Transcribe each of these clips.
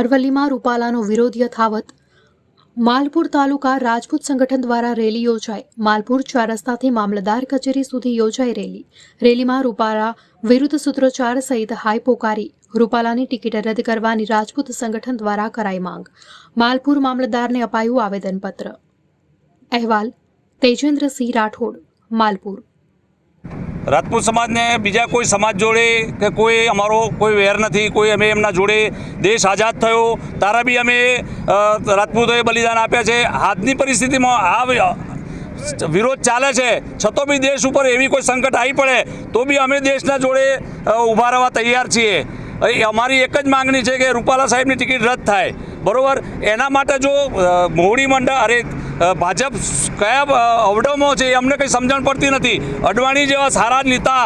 અરવલ્લીમાં રૂપાલાનો વિરોધ યથાવત। માલપુર તાલુકા રાજપૂત સંગઠન દ્વારા રેલી યોજાઈ। માલપુર 4 રસ્તાથી મામલતદાર કચેરી સુધી યોજાઈ રેલીમાં રૂપાલા વિરુદ્ધ સૂત્રોચ્ચાર સહિત હાઈ પોકારી। રૂપાલાની ટિકિટ રદ કરવાની રાજપૂત સંગઠન દ્વારા કરાઈ માંગ। માલપુર મામલતદારને અપાયું આવેદનપત્ર। અહેવાલ તેજેન્દ્રસિંહ રાઠોડ, માલપુર। રાજપૂત સમાજને બીજા કોઈ સમાજ જોડે કે કોઈ અમારો કોઈ વેર નથી, કોઈ અમે એમના જોડે દેશ આઝાદ થયો તારા બી અમે રાજપૂતોએ બલિદાન આપ્યા છે। આજની પરિસ્થિતિમાં આ વિરોધ ચાલે છે, છતાં બી દેશ ઉપર એવી કોઈ સંકટ આવી પડે તો બી અમે દેશના જોડે ઊભા રહેવા તૈયાર છીએ। અમારી એક જ માંગણી છે કે રૂપાલા સાહેબની ટિકિટ રદ થાય, બરાબર। એના માટે જો મોવડી મંડળ ભાજપ કયા અવડમાં છે એ અમને કંઈ સમજણ પડતી નથી। અડવાણી જેવા સારા નેતા,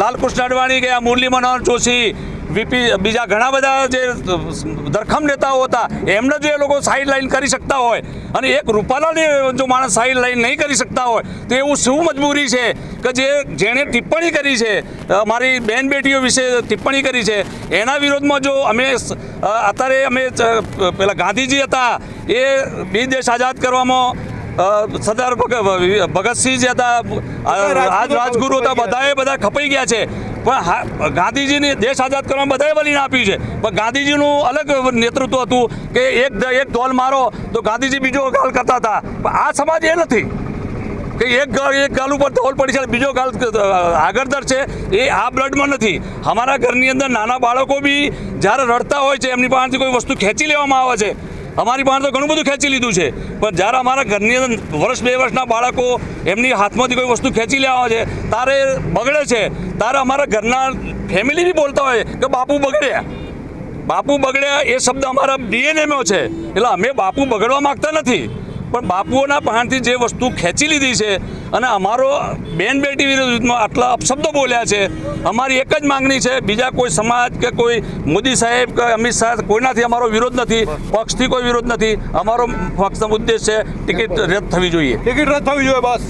લાલકૃષ્ણ અડવાણી ગયા, મુરલી મનોહર જોશી, વીપી, બીજા ઘણા બધા જે ધરખમ નેતાઓ હતા એમને જો એ લોકો સાઈડ લાઈન કરી શકતા હોય અને એક રૂપાલાને જો માણસ સાઈડ લાઈન નહીં કરી શકતા હોય તો એવું શું મજબૂરી છે કે જેણે ટિપ્પણી કરી છે, અમારી બહેન બેટીઓ વિશે ટિપ્પણી કરી છે, એના વિરોધમાં જો અમે અત્યારે અમે પેલા ગાંધીજી હતા એ બી દેશ આઝાદ કરવામાં સરદાર ભગતસિંહ જે હતા, રાજગુરુ હતા, બધા ખપાઈ ગયા છે, પણ ગાંધીજીને દેશ આઝાદ કરવામાં બધાએ બલિદાન આપ્યું છે। પણ ગાંધીજીનું અલગ નેતૃત્વ હતું કે એક ઢોલ મારો તો ગાંધીજી બીજો ગાલ કરતા હતા, પણ આ સમાજ એ નથી કે એક ગાલ ઉપર ઢોલ પડી છે બીજો ગાલ આગળદર છે, એ આ બ્લડમાં નથી। અમારા ઘરની અંદર નાના બાળકો બી જ્યારે રડતા હોય છે એમની પાસેથી કોઈ વસ્તુ ખેંચી લેવામાં આવે છે। અમારી પાસે તો ઘણું બધું ખેંચી લીધું છે, પણ જ્યારે અમારા ઘરની અંદર વર્ષ 2 વર્ષના બાળકો એમની હાથમાંથી કોઈ વસ્તુ ખેંચી લેવા આવે છે ત્યારે બગડે છે, ત્યારે અમારા ઘરના ફેમિલી બી બોલતા હોય કે બાપુ બગડ્યા એ શબ્દ અમારા ડીએનએમાં છે। એટલે અમે બાપુ બગડવા માગતા નથી, પણ બાપુઓના પાસેથી જે વસ્તુ ખેંચી લીધી છે અને અમારો બેન બેટી વિરુદ્ધમાં આટલા અપશબ્દો બોલ્યા છે। અમારી એક જ માંગણી છે, બીજા કોઈ સમાજ કે કોઈ મોદી સાહેબ કે અમિત શાહ કોઈનાથી અમારો વિરોધ નથી, પક્ષથી કોઈ વિરોધ નથી। અમારો ફક્ત ઉદ્દેશ છે ટિકિટ રદ થવી જોઈએ, બસ।